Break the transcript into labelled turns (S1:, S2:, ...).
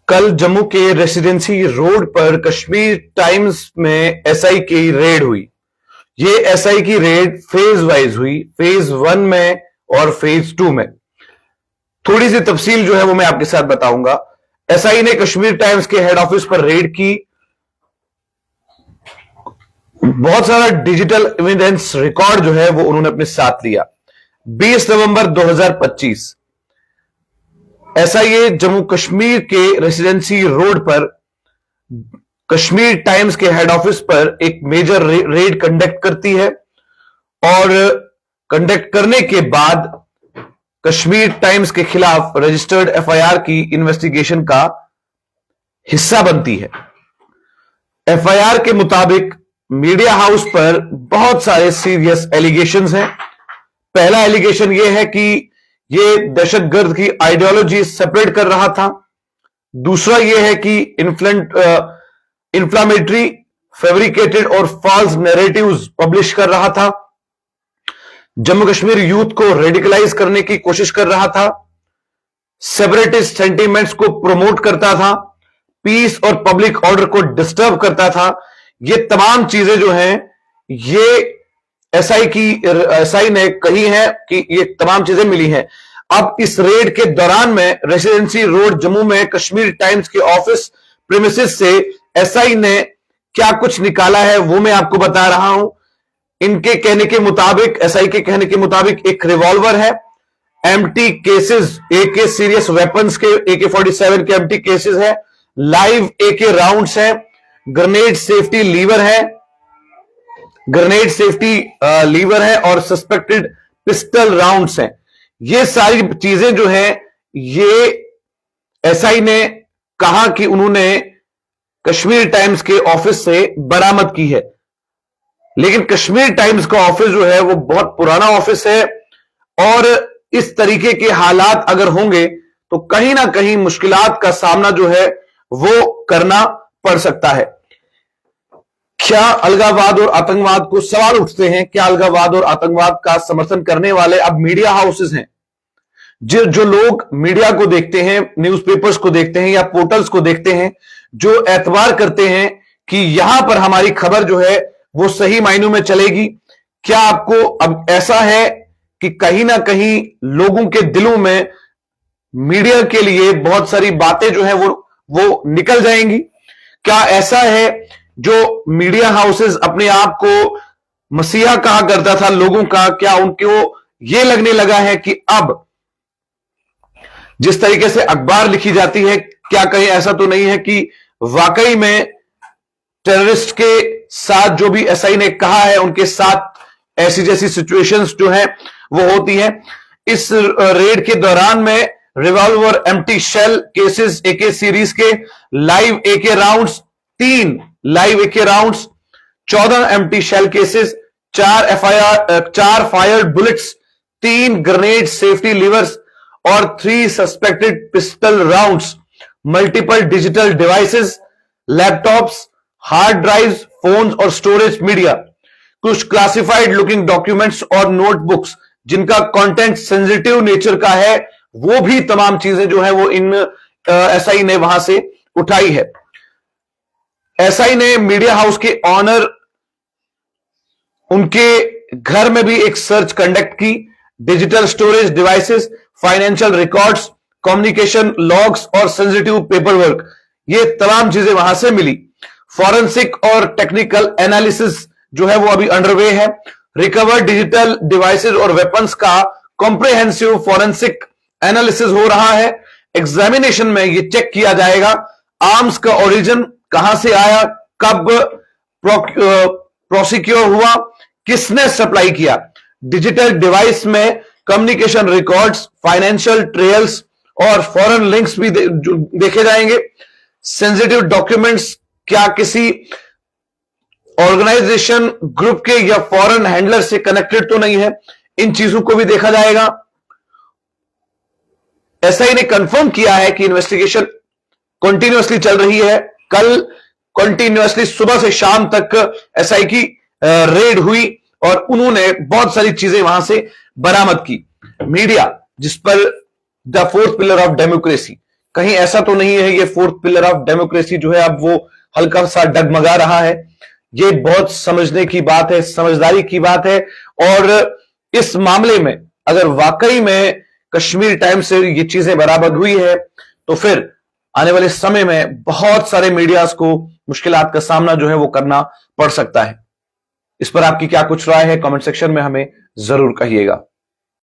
S1: कल जम्मू के residency road पर कश्मीर टाइम्स में एसआई की रेड हुई। ये एसआई की रेड फेज वाइज हुई, फेज 1 में और फेज 2 में। थोड़ी सी तफसील जो है वो मैं आपके साथ बताऊंगा। एसआई ने कश्मीर टाइम्स के हेड ऑफिस पर रेड की। बहुत सारा डिजिटल एविडेंस रिकॉर्ड जो है वो उन्होंने अपने साथ लिया। 20 नवंबर 2025 एसआईए जम्मू कश्मीर के रेसिडेंसी रोड पर कश्मीर टाइम्स के हेड ऑफिस पर एक मेजर रेड कंडक्ट करती है और कंडक्ट करने के बाद कश्मीर टाइम्स के खिलाफ रजिस्टर्ड एफआईआर की इन्वेस्टिगेशन का हिस्सा बनती है। एफआईआर के मुताबिक मीडिया हाउस पर बहुत सारे सीरियस एलिगेशंस हैं। पहला एलिगेशन यह है कि यह दहशतगर्द की आइडियोलॉजी स्प्रेड कर रहा था। दूसरा यह है कि इंफ्लामेटरी, फैब्रिकेटेड और फॉल्स नैरेटिव्स पब्लिश कर रहा था, जम्मू कश्मीर यूथ को रेडिकलाइज करने की कोशिश कर रहा था, सेपरेटिस्ट सेंटीमेंट्स को प्रमोट करता था, पीस और पब्लिक ऑर्डर को डिस्टर्ब करता था। ये तमाम चीजें जो हैं ये एसआई ने कही है कि ये तमाम चीजें मिली हैं। अब इस रेड के दौरान में रेसिडेंसी रोड जम्मू में कश्मीर टाइम्स के ऑफिस प्रीमिसेस से एसआई ने क्या कुछ निकाला है वो मैं आपको बता रहा हूं। इनके कहने के मुताबिक, एसआई के कहने के मुताबिक, एक रिवॉल्वर है, एम्प्टी केसेस, एके सीरियस वेपन्स के, AK-47 के एम्प्टी केसेस है, लाइव एके राउंड्स है, ग्रेनेड सेफ्टी लीवर है और सस्पेक्टेड पिस्टल राउंड्स हैं। ये सारी चीजें जो हैं ये एसआई ने कहा कि उन्होंने कश्मीर टाइम्स के ऑफिस से बरामद की है। लेकिन कश्मीर टाइम्स का ऑफिस जो है वो बहुत पुराना ऑफिस है और इस तरीके के हालात अगर होंगे तो कहीं ना कहीं मुश्किलात का सामना जो है वो करना पड़ सकता है। क्या अलगाववाद और आतंकवाद को सवाल उठते हैं, क्या अलगाववाद और आतंकवाद का समर्थन करने वाले अब मीडिया हाउसेस हैं? जो लोग मीडिया को देखते हैं, न्यूज़पेपर्स को देखते हैं या पोर्टल्स को देखते हैं, जो एतबार करते हैं कि यहां पर हमारी खबर जो है वो सही मायनों में चलेगी, क्या आपको अब ऐसा है कि कहीं ना कहीं लोगों के दिलों में मीडिया के लिए बहुत सारी बातें जो है वो निकल जाएंगी? क्या ऐसा है जो मीडिया हाउसेस अपने आप को मसीहा कहा करता था लोगों का, क्या उनको यह लगने लगा है कि अब जिस तरीके से अखबार लिखी जाती है, क्या कहीं ऐसा तो नहीं है कि वाकई में टेररिस्ट के साथ जो भी एसआई ने कहा है उनके साथ ऐसी जैसी सिचुएशंस जो है वो होती है? इस रेड के दौरान में revolver, empty shell cases, AK series के live AK rounds, 3 live AK rounds, 14 empty shell cases, 4 fired bullets, 3 grenade safety levers और 3 suspected pistol rounds, multiple digital devices, laptops, hard drives, phones और storage media, कुछ classified looking documents और notebooks जिनका content sensitive nature का है, वो भी तमाम चीजें जो है वो इन एसआई ने वहां से उठाई है। एसआई ने मीडिया हाउस के ऑनर, उनके घर में भी एक सर्च कंडक्ट की। Digital storage devices, financial records, communication logs और सेंसिटिव पेपर वर्क, ये तमाम चीजें वहां से मिली। फॉरेंसिक और टेक्निकल एनालिसिस जो है वो अभी अंडरवे है। रिकवर्ड डिजिटल डिवाइसेस और वेपन्स का कॉम्प्रिहेंसिव फॉरेंसिक एनालिसिस हो रहा है। एग्जामिनेशन में ये चेक किया जाएगा आर्म्स का ओरिजिन कहां से आया, कब प्रोसिक्योर हुआ, किसने सप्लाई किया। डिजिटल डिवाइस में कम्युनिकेशन रिकॉर्ड्स, फाइनेंशियल ट्रेल्स और फॉरेन लिंक्स भी देखे जाएंगे। सेंसिटिव डॉक्यूमेंट्स क्या किसी ऑर्गेनाइजेशन, ग्रुप के या फॉरेन हैंडलर से कनेक्टेड तो नहीं है, इन चीजों को भी देखा जाएगा। एसआई ने कंफर्म किया है कि इन्वेस्टिगेशन कंटिन्यूअसली चल रही है। कल कंटिन्यूअसली सुबह से शाम तक एसआई की रेड हुई और उन्होंने बहुत सारी चीजें वहां से बरामद की। मीडिया, जिस पर the fourth pillar of democracy, कहीं ऐसा तो नहीं है ये फोर्थ पिलर ऑफ डेमोक्रेसी जो है अब वो हल्का सा डगमगा रहा है? ये बहुत समझने की बात है, समझदारी की बात है। और इस मामले में अगर वाकई में कश्मीर टाइम्स से ये चीजें बराबर हुई है तो फिर आने वाले समय में बहुत सारे मीडियाज को मुश्किलात का सामना जो है वो करना पड़ सकता है। इस पर आपकी क्या कुछ राय है? कमेंट सेक्शन में हमें जरूर कहिएगा।